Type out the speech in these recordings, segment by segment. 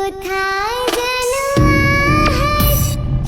কোথায় যেন আওয়াজ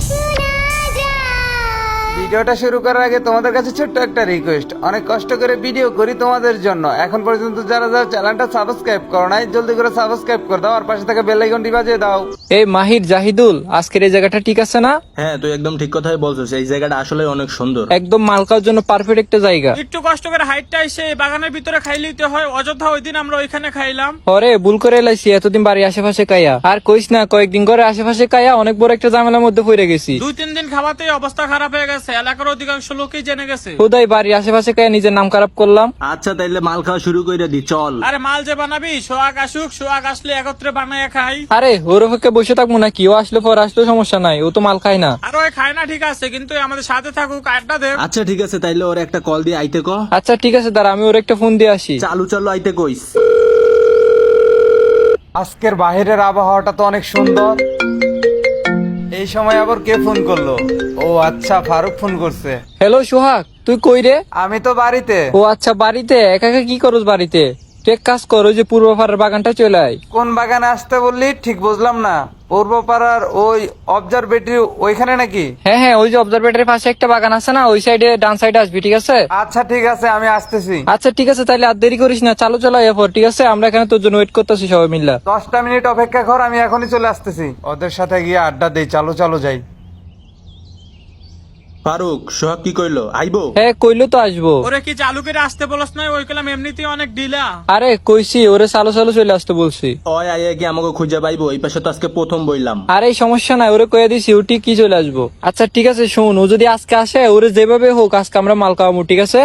শোনা যায়। ভিডিওটা শুরু করার আগে তোমাদের কাছে ছোট্ট একটা রিকোয়েস্ট, অনেক কষ্ট করে ভিডিও করি তোমাদের জন্য, এখন পর্যন্ত যারা যারা চ্যানেলটা সাবস্ক্রাইব করো নাই জলদি করে সাবস্ক্রাইব করে দাও আর পাশে থাকা বেল আইকনটি বাজিয়ে দাও। এই মাহির জাহিদুল, আজকের এই জায়গাটা ঠিক আছে না? হ্যাঁ, তুই একদম ঠিক কথাই বলছিস। এই জায়গাটা আসলে অনেক সুন্দর। একদম মাল খাওয়ার জন্য পারফেক্ট একটা জায়গা। একটু কষ্ট করে হাইটটা এসে বাগানের ভিতরে খাইলিতে হয়, অযথা ওই দিন আমরা ওইখানে খাইলাম। পরে ভুল করে এলাইছি, এতদিন বাড়ি আশেপাশে কাইয়া আর কইস না, কয়েকদিন করে আশেপাশে কাইয়া অনেক বড় একটা ঝামেলার মধ্যে পড়ে গেছি। 2-3 দিন খাওয়াতেই অবস্থা খারাপ হয়ে গেছে, এলাকার অধিকাংশ লোকই জেনে গেছে। খুদাই বাড়ি আশেপাশে কাইয়া নিজের নাম খারাপ করলাম। আচ্ছা, তাইলে মাল খাওয়া শুরু করে দি, চল। আরে মাল যে বানাবি, সোহাগ আসুক, সোহাগ আসলে একত্রে বানায় খাই। আরে ওর পক্ষে বসে থাকবো না, কি ও আসলে পর আসলেও সমস্যা নাই, ও তো মাল খায় না। আর ওই খায় না ঠিক আছে, কিন্তু আমাদের সাথে থাকুক, আড্ডা দেব। আচ্ছা ঠিক আছে, তাইলে ওর একটা কল দিয়ে আইতে ক। আচ্ছা ঠিক আছে, দাঁড়া আমি ওর একটা ফোন দিয়ে আসি। চালু চালু আইতে কইস। আজকের বাইরের আবহাওয়াটা তো অনেক সুন্দর। এই সময় আবার কে ফোন করলো? ও আচ্ছা, ফারুক ফোন করছে। হ্যালো সোহাগ, তুই কই রে? আমি তো বাড়িতে। ও আচ্ছা, বাড়িতে একা একা কি করস বাড়িতে? তুই এক কাজ কর, ওই যে পূর্ব পাড়ার বাগানটা চলে আয়। কোন বাগানে আসতে বললি ঠিক বুঝলাম না। পূর্বপাড়ার ওই অবজারভেটরি ওইখানে নাকি? হ্যাঁ হ্যাঁ, ওই যে অবজারভেটরির পাশে একটা বাগান আছে না, ওই সাইডে ডান সাইডে আসবি, ঠিক আছে? আচ্ছা ঠিক আছে, আমি আসতেছি। আচ্ছা ঠিক আছে, তাহলে আর দেরি করিস না, চালু চলো এরপর, ঠিক আছে? আমরা এখানে তোর জন্য ওয়েট করতেছি সবাই মিল্লা। 10টা মিনিট অপেক্ষা কর, আমি এখনই চলে আসতেছি। ওদের সাথে গিয়ে আড্ডা দেই, চালু চালু যাই। ফারুক, সোহাগ কি কইলো? আইবো? হ্যাঁ কইলো তো আসবো। ওরে কি চালু করে আসতে বলস না? ওই কলাম এমনিতেই অনেক ডিলা। আরে কইছি ওরে চালু চালু চলে আসতে বলছি। ওই আইয়া কি আমাকে খুঁজে পাইবো? এই পাশে তো আজকে প্রথম বইলাম। আরে সমস্যা নাই, ওরে কয়ে দিছি ও ঠিক কি চলে আসবো। আচ্ছা ঠিক আছে, শোন, ও যদি আজকে আসে, ওরে যেভাবে হোক আজকে আমরা মাল খাওয়াবো, ঠিক আছে?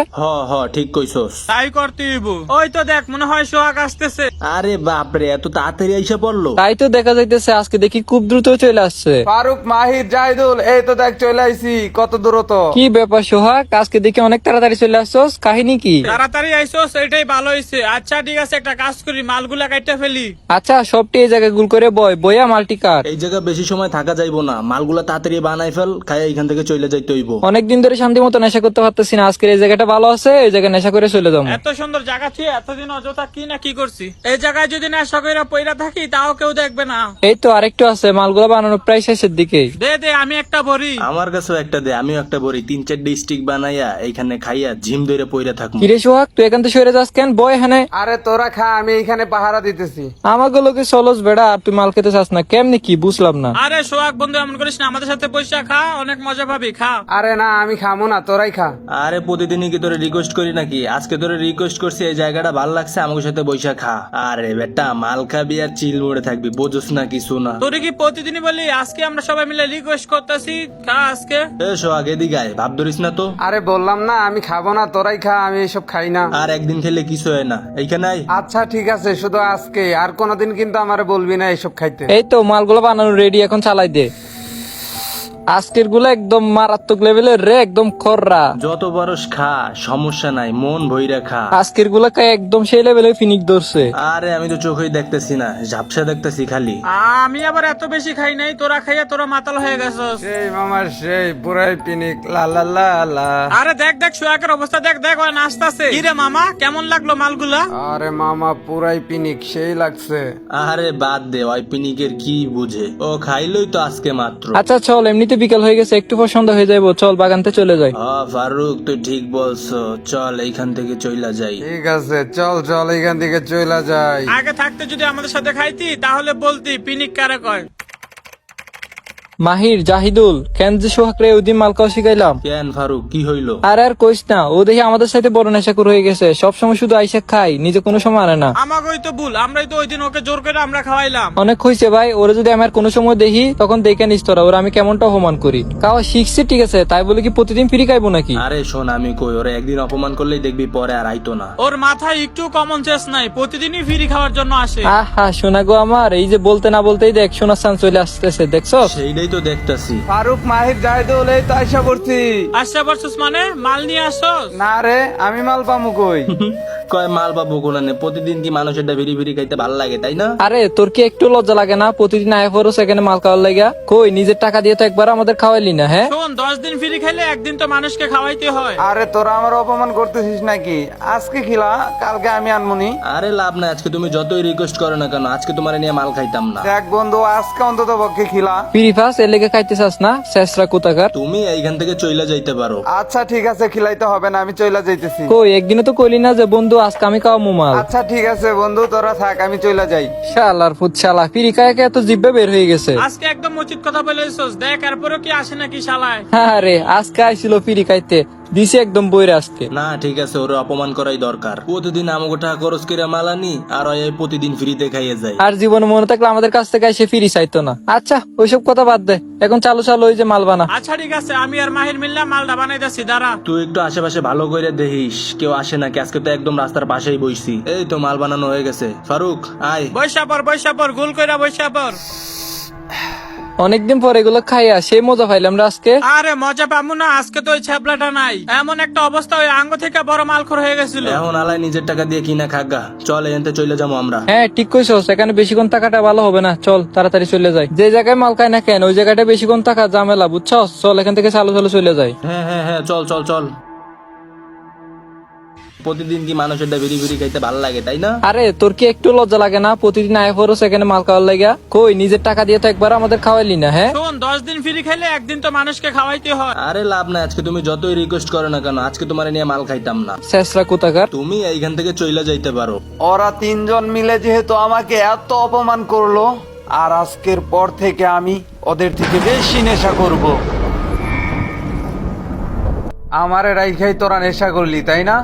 হ ঠিক কইছস। তাই করতে হইব। ওই তো দেখ, মনে হয় সোহাগ আসতেছে। আরে বাপরে, এত তাড়াতাড়ি আইসা পড়লো। তাই তো দেখা যাইতেছে, আজকে দেখি খুব দ্রুত চলে আসছে। ফারুক, মাহির, জাহিদুল, এই তো দেখ চলে আইছি। কত দূরত? কি ব্যাপার সোহাগ, আজকে দেখি অনেক তাড়াতাড়ি চলে আসছস, কাহিনী কি? তাড়াতাড়ি আইসোস, এটাই ভালো হয়েছে। আচ্ছা ঠিক আছে, একটা কাজ করি, মালগুলা কাইটা ফেলি। আচ্ছা সবটি এই জায়গায় গুল করে বইয়া মাল্টি কাট। এই জায়গা বেশি সময় থাকা যাইবো না, মালগুলা তাড়াতাড়ি বানাই ফেল, খাই এইখান থেকে চলে যাইতে হইব। অনেকদিন ধরে শান্তি মতো নেশা করতে পারতেছি না, আজকের এই জায়গাটা ভালো আছে, এই জায়গায় নেশা করে চলে যাবো। এত সুন্দর জায়গা ছিল, এতদিন অযথা কি না কি করছি। এই জায়গায় যদি নেশা কইরা পইরা থাকি, তাও কেউ দেখবে না। এই তো আরেকটু আছে, মালগুলো বানানো প্রায় শেষের দিকে। দে আমি একটা ভরি। আমার কাছেও একটা দে, আমিও একটা বড়ি 3-4 স্টিক বানাইয়া এইখানে খাইয়া ঝিম ধরে পইরা থাকবো। কিরে সোহাগ, তুই এখান থেকে সরে যাস কেন? বয় এখানে। আরে তোরা খা, আমি এইখানে পাহারা দিতেছি। আমাকে লোকে চলস বেড়া, আর তুই মাল খেতে চাস না কেমনি, কি বুঝলাম না। আরে সোহাগ বন্ধু, এমন করিস না, আমাদের সাথে পয়সা খা, অনেক মজা পাবি, খা। আরে না, আমি খামো না, তোরাই খা। আরে প্রতিদিনই কি তোরে রিকোয়েস্ট করি নাকি? আজকে তোরে রিকোয়েস্ট করছি, এই জায়গাটা ভাল লাগছে, আমাকে সাথে বৈশা খা। আরে বেটা, মাল খাবি আর চিল মোড়ে থাকবি, বোঝস না কিছু না। তোরে কি প্রতিদিনই বলি? আজকে আমরা সবাই মিলে রিকোয়েস্ট করতেছি, খা আজকে। সোহাগ এদিকে আয়, ভাব ধরিস না তো। আরে বললাম না আমি খাবো না, তোরাই খা, আমি এসব খাই না। আর একদিন খেলে কিছু হয় না, এইখানে আয়। আচ্ছা ঠিক আছে, শুধু আজকে, আর কোনোদিন কিন্তু আমারে বলবি না এসব খাইতে। এই তো মালগুলো বানানো রেডি, এখন চালাই দে। আজকের গুলো একদম মারাত্মক লেভেলের রে, একদম খররা। যত বরস খা, সমস্যা নাই, মন ভইরা খা। আজকের গুলা একদম সেই লেভেলে ফিনিক ধরছে। আরে আমি তো চোখেই দেখতেছি না, ঝাপসা দেখতেছি খালি। আমি আবার এত বেশি খাই নাই, তোরা খাইয়া তোরা মাতাল হয়ে গেছস। সেই মামার সেই পুরাই পিনিক, লা লা লা লা। আরে দেখ সোহাগের অবস্থা দেখ, ওই নাচতাছে। কি রে মামা, কেমন লাগলো মালগুলা? আরে মামা পুরাই পিনিক, সেই লাগছে। আরে বাদ দে, ওই পিনিকের কি বুঝে, ও খাইলই তো আজকে মাত্র। আচ্ছা চল, এমনিতে বিকাল হয়ে গেছে, একটু পর সন্ধ্যা হয়ে যাবো, চল বাগানতে চলে যাই। ফারুক তুই ঠিক বলছো, চল এইখান থেকে চইলা যাই। ঠিক আছে, চল চল এখান থেকে চইলা যাই। আগে থাকতে যদি আমাদের সাথে খাইতি, তাহলে বলতি পিনিক কারে কয়। মাহির, জাহিদুল, কেন যে সোহাগ রে ওই দিন মাল খাওয়া শিখাইলাম। কেন ফারুক, কি হইলো? আর কইস না, ও দেখি আমাদের সাথে বড় নেশাখোর হয়ে গেছে, সবসময় শুধু আইসা খাই, নিজে কোনো সময় আনে না। আমাকেই তো ভুল, আমরাই তো ওই দিন ওকে জোর করে আমরা খাওয়াইলাম। অনেক হয়েছে ভাই, ওরা যদি আমার কোনো সময় দেখি তখন দেখে নিস তোরা, ওরা আমি কেমনটা অপমান করি। খাওয়া শিখছে ঠিক আছে, তাই বলে কি প্রতিদিন ফ্রি খাইবো নাকি? আরে শোন, আমি কই, ওরা একদিন অপমান করলেই দেখবি পরে আর আইতো না। ওর মাথায় একটু কমন সেন্স নাই, প্রতিদিনই ফ্রি খাওয়ার জন্য আসে। আহা শোনা গো আমার, এই যে বলতে না বলতেই দেখ শোনার চান্স চলে আসতেছে, দেখছো? সেইটাই এটাই তো দেখতাছি। ফারুক, মাহির, জাহিদুল, এই তো আইসা পড়ছি। আসছে বলছিস মানে মাল নিয়ে আসছস? না রে, আমি মাল পামু কই? কয় মাল পাবো কোনানে? প্রতিদিন কি মানুষের ভিড়ি ভিড়ি খাইতে ভালো লাগে, তাই না? আরে তোর কি একটু লজ্জা লাগে না প্রতিদিন আয় পড়ো সেখানে মাল খাওয়ার লাগা? কই নিজের টাকা দিয়ে তো একবার আমাদের খাওয়াইলি না, হ্যাঁ? শোন, 10 দিন ফ্রি খাইলে একদিন তো মানুষকে খাওয়াইতে হয়। আরে তোরা আমার অপমান করতেছিস নাকি? আজকে খিলা, কালকে আমি আনমুনি। আরে লাভ নাই, আজকে তুমি যতই রিকোয়েস্ট করো না কেন, আজকে তোমার নিয়ে মাল খাইতাম না। দেখ বন্ধু, আজকে অন্তত পক্ষে খিলা। ফ্রি ফাস এর লেগে খাইতে চাস না, শেষরা কোথাকার। তুমি এইখান থেকে চইলা যাইতে পারো। আচ্ছা ঠিক আছে, খিলাইতে হবে না, আমি চইলা যাইতেছি। কই একদিনও তো কইলি না যে বন্ধু আজকে আমি খাওয়াবো মাল। আচ্ছা ঠিক আছে বন্ধু, তোরা থাক, আমি চইলা যাই। শালার ফুট শালা, ফ্রি খায় এত জিব্বে বের হয়ে গেছে। আজকে একদম উচিত কথা বলেছিস। দেখ এরপরও কি আসে নাকি শালায়। আরে আজকে আইছিল ফ্রি খাইতে, দিছে একদম বইরে আজকে। না ঠিক আছে, ওরে অপমান করাই দরকার। প্রতিদিন আমাকে টাকা খরচ করে মাল আনি, আর ওই প্রতিদিন ফ্রিতে খাইয়ে যায়। আর জীবনে মনে থাকলে আমাদের কাছ থেকে এসে ফ্রি চাইতো না। আচ্ছা ওইসব কথা বাদ দে, এখন চালু চালু ওই যে মাল বানা। আচ্ছা ঠিক আছে, আমি আর মাহির মিললাম মালটা বানাইতেছি, দাঁড়া। তুই একটু আশেপাশে ভালো করে দেখিস কেউ আসে নাকি। আজকে তো একদম রাস্তার পাশেই বইছি। এই তো মাল বানানো হয়ে গেছে। ফারুক আয়। বৈশা পর গোল কইরা বৈশা পর। অনেকদিন পর এগুলো খাইয়া সেই মজা পাইলাম রে আজকে। আরে মজা পাবো না, আজকে তো ওই ছ্যাবলাটা নাই। এমন একটা অবস্থা, ওই আঙ্গ থেকে বড় মালখোর হয়ে গেছিল। এখন আলাই নিজের টাকা দিয়ে কিনা খাগা। চল এনতে চলে যাবো আমরা। হ্যাঁ ঠিক কইছস, এখানে বেশিক্ষণ থাকাটা ভালো হবে না। চল তাড়াতাড়ি চলে যাই। যে জায়গায় মাল খাই না কেন ওই জায়গাটা বেশিক্ষণ থাকা ঝামেলা, বুঝছস? চল এখান থেকে চালু চালু চলে যাই। হ্যাঁ হ্যাঁ হ্যাঁ, চল চল চল। প্রতিদিন কি মানুষের ভিড়ি ভিড়ি খাইতে ভালো লাগে, তাই না? আরে তোর কি একটু লজ্জা লাগে না প্রতিদিন আয় পড়ো সেখানে মাল খাওয়ার লাগা? কই নিজের টাকা দিয়ে তো একবার আমাদের খাওয়াইলি না, হ্যাঁ? শোন, 10 দিন ফ্রি খাইলে একদিন তো মানুষকে খাওয়াইতে হয়। আরে লাভ নাই, আজকে তুমি যতই রিকোয়েস্ট করো না কেন, আজকে তোমার নিয়ে মাল খাইতাম না। শেষরা কোথাকার। তুমি এইখান থেকে চইলা যাইতে পারো। ওরা তিনজন মিলে যেহেতু আমাকে এত অপমান করলো, আর আজকের পর থেকে আমি ওদের থেকে বেশি নেশা করব। আমারে রাইখাই তোরা নেশা করলি, তাই না?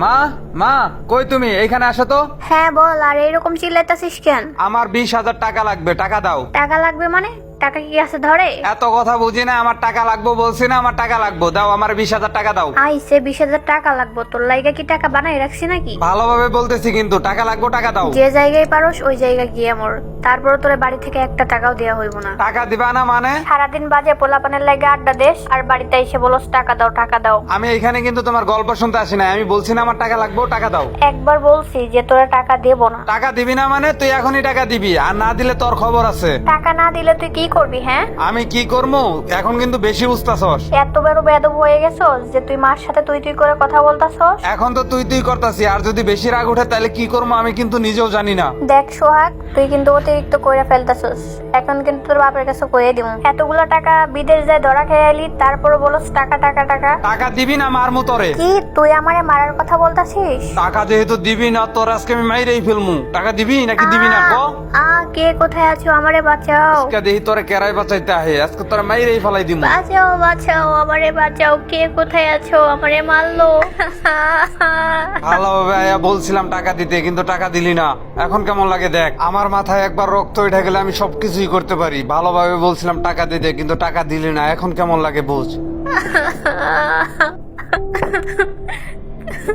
মা, মা, কই তুমি? এইখানে আসো তো। হ্যাঁ বল, আর এরকম চিল্লাইতাছিস কেন? আমার 20,000 টাকা লাগবে, টাকা দাও। টাকা লাগবে মানে? টাকা কি আছে ধরে? এত কথা বুঝি না, আমার টাকা লাগবে বলছি না, আমার টাকা লাগবে, দাও আমার 20,000 টাকা দাও। আইসে 20,000 টাকা লাগবে, তোর লাইগা কি টাকা বানাই রাখছি নাকি? ভালোভাবে বলতেছি কিন্তু, টাকা লাগবে, টাকা দাও। যে জায়গায় পারোস ওই জায়গায় গিয়ে মর, তারপর তোর বাড়ি থেকে একটা টাকাও দেওয়া হইব না। টাকা দিবা না মানে? সারাদিন বাজে পোলাপানের লাগে আড্ডা দেশ, আর বাড়িতে এসে বলস টাকা দাও টাকা দাও। আমি এখানে কিন্তু তোমার গল্প শুনতে আসি না, আমি বলছি না আমার টাকা লাগবে, টাকা দাও। একবার বলছি যে তোরা টাকা দেব না। টাকা দিবি না মানে? তুই এখনই টাকা দিবি, আর না দিলে তোর খবর আছে। টাকা না দিলে তুই কি করবি? হ্যাঁ আমি কি করবো এখন? কিন্তু বেশি বুঝতাছস। এত বড় বেয়াদব হয়ে গেছস যে তুই মার সাথে তুই তুই করে কথা বলতাছস। এখন তো তুই তুই করতাছি, আর যদি বেশি রাগ উঠে তাহলে কি করবো আমি কিন্তু নিজেও জানি না। দেখ সোহাগ, তুই কিন্তু অতিরিক্ত কইরা ফেলতাছস। এখন কিন্তু তোর বাপের কাছে কইয়ে দিমু। এতগুলো টাকা বিদেশ যায় ধরা খেয়ে আইলি, তারপরে বলস টাকা টাকা টাকা। টাকা দিবি না মারমু তোরে? কি তুই আমারে মারার কথা বলতাছিস? টাকা যেহেতু দিবি না, তোর আজকে আমি মাইরেই ফেলমু। টাকা দিবি নাকি দিবি না ক? কে কোথায় আছো? আমারে বাঁচাও। আজকে দেখি তোরে কেরাই বাঁচাইতে আহে, আজকে তোরে মাইরেই ফেলাই দিমু। বাঁচাও বাঁচাও, আমারে বাঁচাও। কে কোথায় আছো? আমারে মারলো। ভালোভাবে আয়া বলছিলাম টাকা দিতে, কিন্তু টাকা দিলি না। এখন কেমন লাগে দেখ, আমার মাথায় একবার রক্ত উঠে গেলে আমি সবকিছুই করতে পারি। ভালোভাবে বলছিলাম টাকা দিতে, কিন্তু টাকা দিলি না। এখন কেমন লাগে বুঝ।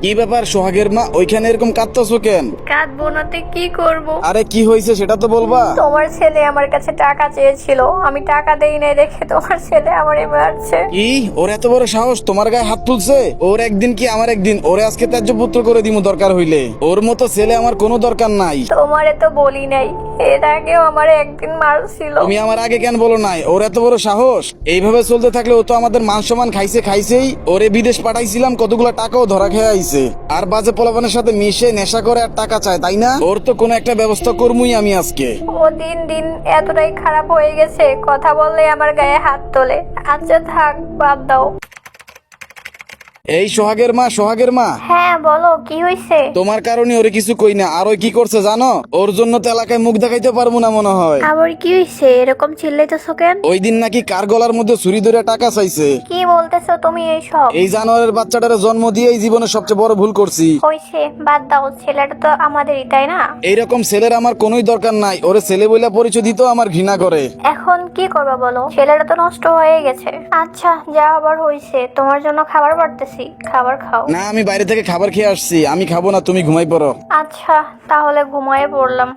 কি ব্যাপার সোহাগের মা, ওইখানে এরকম কাঁদতেছো কেন? কাঁদবো না তো কি করব? আরে কি হয়েছে সেটা তো বলবা। তোমার ছেলে আমার কাছে টাকা চেয়েছিল, আমি টাকা দেই নাই দেখে তোমার ছেলে আমারে মারছে। কি ওর এত বড় সাহস তোমার গায়ে হাত তুলছে? ওর একদিন কি আমার একদিন, ওরে আজকে ত্যায্য পুত্র করে দিমু দরকার হইলে। ওর মতো ছেলে আমার কোনো দরকার নাই। তোমারে তো বলি নাই, এর আগেও আমারে একদিন মারছিল। তুমি আমার আগে কেন বলো নাই? ওর এত বড় সাহস। এইভাবে চলতে থাকলে ও তো আমাদের মান সম্মান খাইছেই। ওরে বিদেশ পাঠাইছিলাম, কতগুলো টাকাও ধরা খেয়ে আইছে। আর বাজে পোলাপানের সাথে মিশে নেশা করে আর টাকা চায়, তাই না? ওর তো কোনো একটা ব্যবস্থা করবই আমি আজকে। ও দিন দিন এতটাই খারাপ হয়ে গেছে, কথা বললে আমার গায়ে হাত তোলে। আচ্ছা থাক, বাদ দাও। এই সোহাগের মা, হ্যাঁ বলো, কি হয়েছে? তোমার কারণে ওরে কিছু কই না, আর ওই কি করছে জানো? ওর জন্য তো এলাকায় মুখ দেখাইতে পারবো না মনে হয়। আবার কি হয়েছে? এরকম চিল্লাইতেছো কেন? ওই দিন নাকি কার গলার মধ্যে ছুরি ধরে টাকা চাইছে। কি বলতেছো তুমি এইসব? এই জানোয়ারের বাচ্চাটারে জন্ম দিয়ে এই জীবনে সবচেয়ে বড় ভুল করছি। হয়েছে, বাদ দাও। ছেলেটা তো আমাদেরই, তাই না? এইরকম ছেলের আমার কোনোই দরকার নাই। ওরে ছেলে বইলা পরিচয় দিতেও আমার ঘৃণা করে। এখন কি করবা বলো? ছেলেটা তো নষ্ট হয়ে গেছে। আচ্ছা যা আবার হয়েছে, তোমার জন্য খাবার বাড়তেছি, খাবার খাও। না, আমি বাইরে থেকে খাবার খেয়ে আসছি, আমি খাবো না, তুমি ঘুমাই পড়ো। আচ্ছা তাহলে ঘুমায়ে পড়লাম।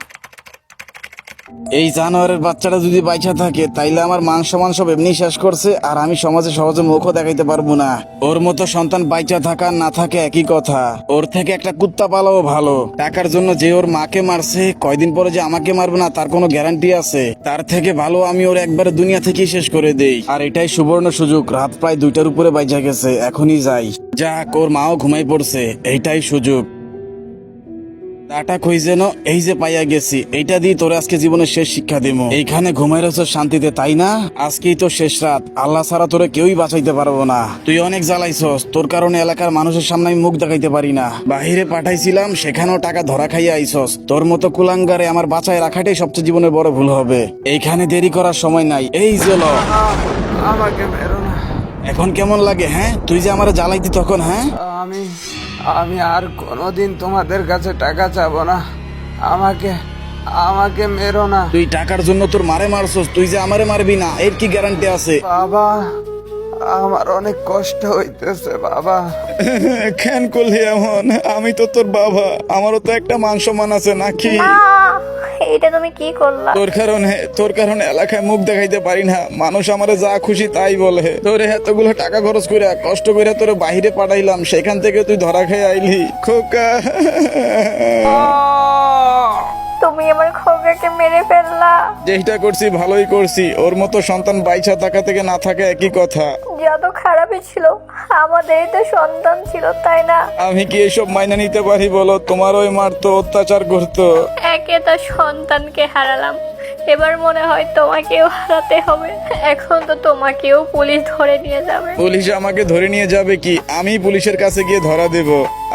এই জানোয়ারের বাচ্চাটা যদি বাইচা থাকে তাইলে আমার মান সম্মান সব এমনি শেষ করছে, আর আমি সমাজে সহজে মুখও দেখাইতে পারবো না। ওর মতো সন্তান বাইচা থাকা আর না থাকে একই কথা। ওর থেকে একটা কুত্তা পালাও ভালো। টাকার জন্য যে ওর মাকে মারছে, কয়দিন পরে যে আমাকে মারবে না তার কোনো গ্যারান্টি আছে? তার থেকে ভালো আমি ওর একবারে দুনিয়া থেকেই শেষ করে দেই। আর এটাই সুবর্ণ সুযোগ। রাত প্রায় 2টার উপরে বাইচা গেছে, এখনই যাই। যাক, ওর মাও ঘুমাই পড়ছে, এইটাই সুযোগ। টাটা কই যেন, এই যে পাইয়া গেছি। এইটা দিয়ে তোর আজকে জীবনের শেষ শিক্ষা দিমু। এইখানে ঘুমাই রয়েছ শান্তিতে, তাই না? আজকেই তো শেষ রাত, আল্লাহ ছাড়া তোরে কেউই বাঁচাইতে পারবো না। তুই অনেক জ্বালাইছস, তোর কারণে এলাকার মানুষের সামনে আমি মুখ দেখাইতে পারি না। বাহিরে পাঠাইছিলাম, সেখানেও টাকা ধরা খাইয়া আইছস। তোর মতো কুলাঙ্গারে আমার বাঁচায় রাখাটাই সবচেয়ে জীবনের বড় ভুল হবে। এইখানে দেরি করার সময় নাই, এই যে ল। আমাকে মেরো না। এখন কেমন লাগে হ্যাঁ? তুই যে আমার জ্বালাইতি তখন, হ্যাঁ? আমি আমি আর কোনোদিন তোমাদের কাছে টাকা চাবো না। আমাকে আমাকে মেরো না। তুই টাকার জন্য তোর মারে মারছস, তুই যে আমারে মারবি না এর কি গ্যারান্টি আছে? বাবা, আমার অনেক কষ্ট হইতেছে বাবা। কেন করলি এমন? আমি তো তোর বাবা, আমারও তো একটা মান সম্মান আছে নাকি? না, এটা তুমি কি করলা? তোর কারণে এলাকায় মুখ দেখাইতে পারি না। মানুষ আমারে যা খুশি তাই বলে। তোরে এতগুলো টাকা খরচ করে কষ্ট করে তোরে বাইরে পাঠাইলাম, সেখান থেকে তুই ধরা খেয়ে আইলি। খোকা, তুমি আমার খোকাকে মেরে ফেললা। যেটা করছি ভালোই করছি। ওর মতো সন্তান বাইচা থাকা থেকে না থাকা একই কথা। যত খারাপই ছিল, আমাদেরই তো সন্তান ছিল, তাই না? আমি কি এসব মাইনা নিতে পারি বলো? তোমার ওই মারতো, অত্যাচার করতো। একে তার সন্তানকে হারালাম, এবার মনে হয় তোমাকেও হারাতে হবে। এখন তো তোমাকেও পুলিশ ধরে নিয়ে যাবে। পুলিশ আমাকে ধরে নিয়ে যাবে কি? আমি পুলিশের কাছে গিয়ে ধরা দেব,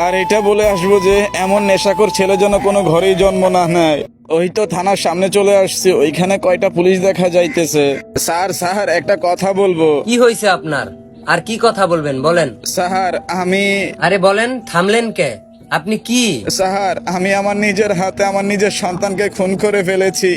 আর এটা বলে আসবো যে এমন নেশাখোর ছেলে যেন কোনো ঘরেই জন্ম না নেয়। ওই তো থানার সামনে চলে আসছে, ওইখানে কয়টা পুলিশ দেখা যাইতেছে। স্যার একটা কথা বলবো। কি হয়েছে আপনার? আর কি কথা বলবেন বলেন। স্যার আমি আরে বলেন, থামলেন কে? আপনি কি? স্যার আমি আমার নিজের হাতে আমার নিজের সন্তানকে খুন করে ফেলেছি।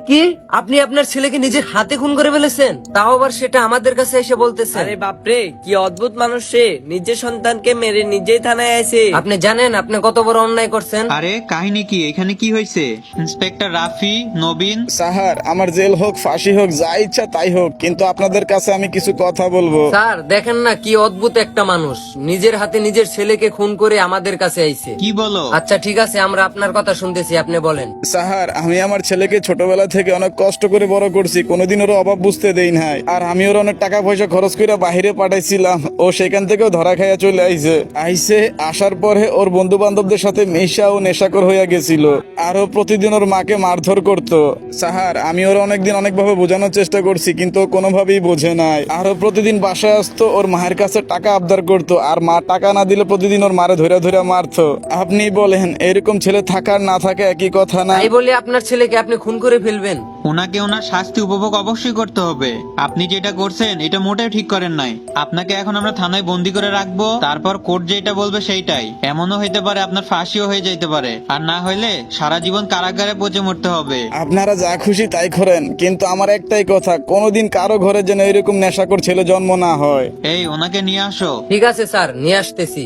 কি আপনি আপনার ছেলেকে নিজের হাতে খুন করে ফেলেছেন? তাও আবার সেটা আমাদের কাছে এসে বলতেছেন? আরে বাপরে, কি অদ্ভুত মানুষ সে! নিজের সন্তানকে মেরে নিজেই থানায় আসে। আপনি জানেন আপনি কত বড় অন্যায় করছেন? আরে কাহিনী কি? এখানে কি হয়েছে? ইন্সপেক্টর রাফি, নবীন। স্যার আমার জেল হোক, ফাঁসি হোক, যা ইচ্ছা তাই হোক, কিন্তু আপনাদের কাছে আমি কিছু কথা বলবো। স্যার দেখেন না কি অদ্ভুত একটা মানুষ, নিজের হাতে নিজের ছেলেকে খুন করে আমাদের কাছে আইছে। কি বলো? আচ্ছা ঠিক আছে, আমরা আপনার কথা শুনতেছি, আপনি বলেন। স্যার আমি আমার ছেলেকে ছোটবেলা থেকে অনেক কষ্ট করে বড় করছি, কোনোদিন ওর অভাব বুঝতে দেই নাই। আর আমি ওর অনেক টাকা পয়সা খরচ করে বাইরে পাঠাইছিলাম, ও সেখান থেকেও ধরা খাইয়া চলে আইছে। আসার পরে ওর বন্ধু বান্ধবদের সাথে মেশা ও নেশাকর হইয়া গেছিল, আর ও প্রতিদিন ওর মাকে মারধর করতো। স্যার আমি ওর অনেকদিন অনেকভাবে বোঝানোর চেষ্টা করছি, কিন্তু ও কোনোভাবেই বোঝে নাই। আর ও প্রতিদিন বাসায় আসতো, ওর মায়ের কাছে টাকা আবদার করতো, আর মা টাকা না দিলে প্রতিদিন ওর মারে ধরে ধরে মারতো। আপনি বলেন এরকম ছেলে থাকার না থাকা একই কথা না? তাই বলে আপনার ছেলেকে আপনি খুন করে ফেলবেন? ওনাকে ওনার শাস্তি উপভোগ অবশ্যই করতে হবে। আপনি যেটা করছেন এটা মোটেও ঠিক করেন নাই। আপনাকে এখন আমরা থানায় বন্দি করে রাখবো, তারপর কোর্ট যেটা বলবে সেইটাই। এমনও হইতে পারে আপনার ফাঁসিও হয়ে যাইতে পারে, আর না হইলে সারা জীবন কারাগারে পচে মরতে হবে। আপনারা যা খুশি তাই করেন, কিন্তু আমার একটাই কথা, কোনোদিন কারো ঘরে যেন এরকম নেশাকর ছেলে জন্ম না হয়। এই ওনাকে নিয়ে আসো। ঠিক আছে স্যার, নিয়ে আসতেছি।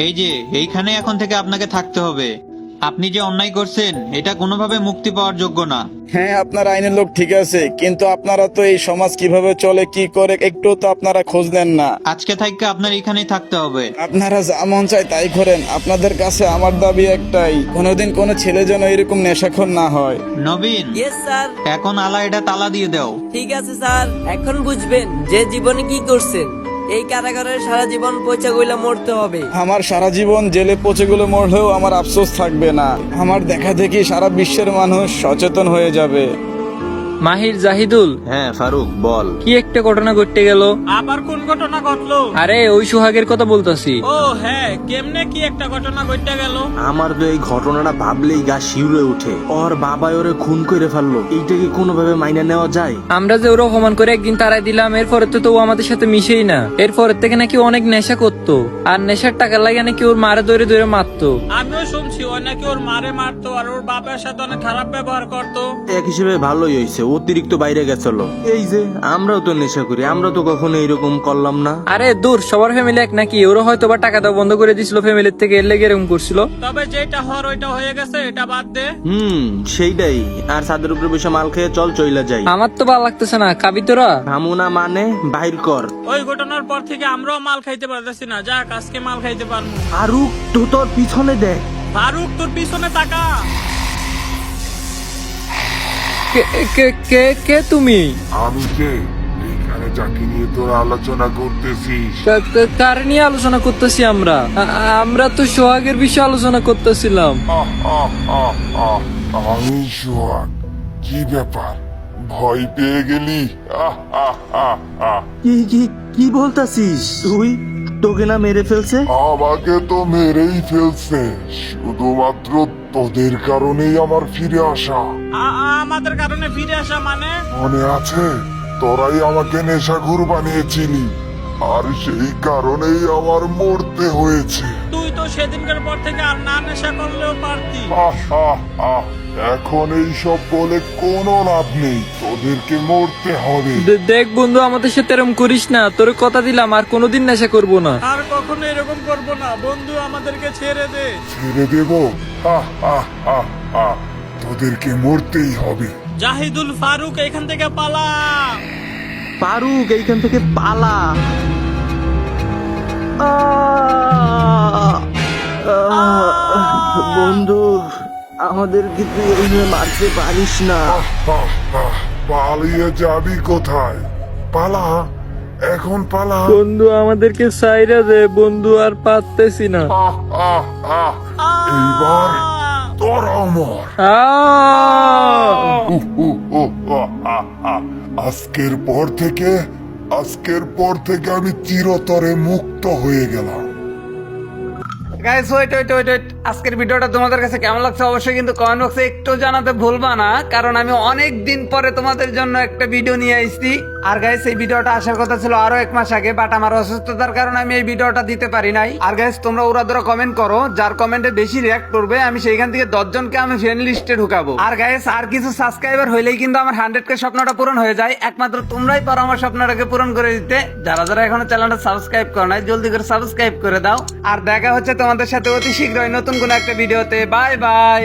এই যে এইখানে এখন থেকে আপনাকে থাকতে হবে। আপনি যে অন্যায় করছেন এটা কোনোভাবে মুক্তি পাওয়ার যোগ্য না। হ্যাঁ আপনার আইনের লোক ঠিক আছে, কিন্তু আপনারা তো এই সমাজ কিভাবে চলে কি করে একটু তো আপনারা খোঁজ নেন না। আজকে থাকতে আপনার এখানেই থাকতে হবে। আপনারা যা মন চায় তাই করেন। আপনাদের কাছে আমার দাবি একটাই, কোনোদিন কোনো ছেলে যেন এরকম নেশাখোর না হয়। নবীন, ইয়েস স্যার। এখন আলা এটা তালা দিয়ে দাও। ঠিক আছে স্যার, এখন বুঝবেন যে জীবনে কি করছেন। এই কারাগারে সারা জীবন পয়সা গইলা মরতে হবে। আমার সারা জীবন জেলে পচে গুলো মরলেও আমার আফসোস থাকবে না। আমার দেখা দেখি সারা বিশ্বের মানুষ সচেতন হয়ে যাবে। মাহির, জাহিদুল, হ্যাঁ ফারুক বল। কি একটা ঘটনা ঘটতে গেল? আবার কোন ঘটনা ঘটলো? আরে ওই সোহাগের কথা বলতাছি। ও হ্যাঁ, কেমনে কি একটা ঘটনা ঘটতে গেল? আমার তো এই ঘটনাটা ভাবলেই গা শিউরে উঠে। ওর বাবা ওরে খুন করে ফেললো, এইটা কি কোনোভাবে মাইনা নেওয়া যায়? আমরা যে ওরা অপমান করে একদিন তারাই দিলাম, এরপরে তো ও আমাদের সাথে মিশেই না। এরপরের থেকে নাকি অনেক নেশা করতো, আর নেশার টাকা লাগে নাকি ওর মারে ধরে ধরে মারতো। আমিও শুনছি ও নাকি ওর মারে মারতো আর ওর বাবার সাথে অনেক খারাপ ব্যবহার করতো। এক হিসেবে ভালোই হয়েছে, অতিরিক্ত বাইরে গেছিল। এই যে আমরাও তো নেশা করি, আমরা তো কখনো এরকম করলাম না। আরে দূর, সবার ফ্যামিলি এক নাকি? ওরা হয়তো বা টাকা দেওয়া বন্ধ করে দিছিল ফ্যামিলির থেকে, এর লেগে এরকম করছিল। তবে যেটা হওয়ার ওইটা হয়ে গেছে, এটা বাদ দে। সেইটাই। আর ছাদের উপরে বসে মাল খেয়ে চল চইলা যাই। আমার তো ভালো লাগতেছে না, খাবি তোরা? থামু না মানে বাহির কর। ওই ঘটনার পর থেকে আমরাও মাল খাইতে পারতেছি না। যাক, আজকে মাল খাইতে পারবো। ফারুক তো তোর পিছনে দেখ। ফারুক, তোর পিছনে তাকা। কে তুমি? আমি কে? এখানে যাকে নিয়ে তোরা আলোচনা করতেছিস? কার নিয়ে আলোচনা করতেছি আমরা? আমরা তো সোহাগের বিষয়ে আলোচনা করতেছিলাম। আমি সোহাগ। কি ব্যাপার, ভয় পেয়ে গেলি? কি বলতাছিস তুই? তোকে না মেরে ফেলছে? আমাকে তো মেরেই ফেলছে, শুধুমাত্র তোদের কারণেই আমার ফিরে আসা। আমাদের কারণে ফিরে আসা মানে? মনে আছে, তোরাই আমাকে নেশাখোর বানিয়েছিলি, আর সেই কারণেই আমার মরতে হয়েছে। তুই তো সেদিনকার পর থেকে আর না নেশা করলেও পারতি। এখন এই সব বলে কোনো লাভ নেই, তোদেরকে মরতে হবে। দেখ বন্ধু, আমাদের সাথে এরকম করিস না, তোর কথা দিলাম আর কোনোদিন নেশা করবো না। আর কখনো এরকম করবো না বন্ধু, আমাদেরকে ছেড়ে দে। ছেড়ে দেব? তোদেরকে মরতেই হবে। জাহিদুল, ফারুক, এখান থেকে পালা। ফারুক, এইখান থেকে পালা। বন্ধু, আমাদেরকে তুই এইভাবে মারতে পারিস না। পালিয়ে যাবি কোথায়? পালা, এখন পালা। বন্ধু, আমাদেরকে সাইরা দে বন্ধু, আর পারতেছি না। এইবার তোরা মর। আজকের পর থেকে আমি চিরতরে মুক্ত হয়ে গেলাম। গাইস ওয়েট, আজকের ভিডিওটা তোমাদের কাছে কেমন লাগছে অবশ্যই কিন্তু কমেন্ট বক্সে একটু জানাতে ভুলবা না, কারণ আমি অনেক দিন পরে তোমাদের জন্য একটা ভিডিও নিয়ে আসছি। আর গাইস, এই ভিডিওটা আসার কথা ছিল আরো 1 মাস আগে, বাট আমার অসুস্থতার কারণে আমি এই ভিডিওটা দিতে পারি নাই। আর গাইস, তোমরা ওরা কমেন্ট করো, যার কমেন্টে বেশি রিয়াক্ট করবে আমি সেইখান থেকে 10 জনকে আমি ফ্রেন্ড লিস্টে ঢুকাবো। আর গাইস, আর কিছু সাবস্ক্রাইবার হইলেই কিন্তু আমার 100K স্বপ্নটা পূরণ হয়ে যায়। একমাত্র তোমরাই পারো আমার স্বপ্নটাকে পূরণ করে দিতে। যারা এখনো চ্যানেলটা সাবস্ক্রাইব করো নাই, জলদি করে সাবস্ক্রাইব করে দাও। আর দেখা হচ্ছে তোমাদের সাথে অতি শীঘ্রই নতুন কোনো একটা ভিডিওতে। Bye bye.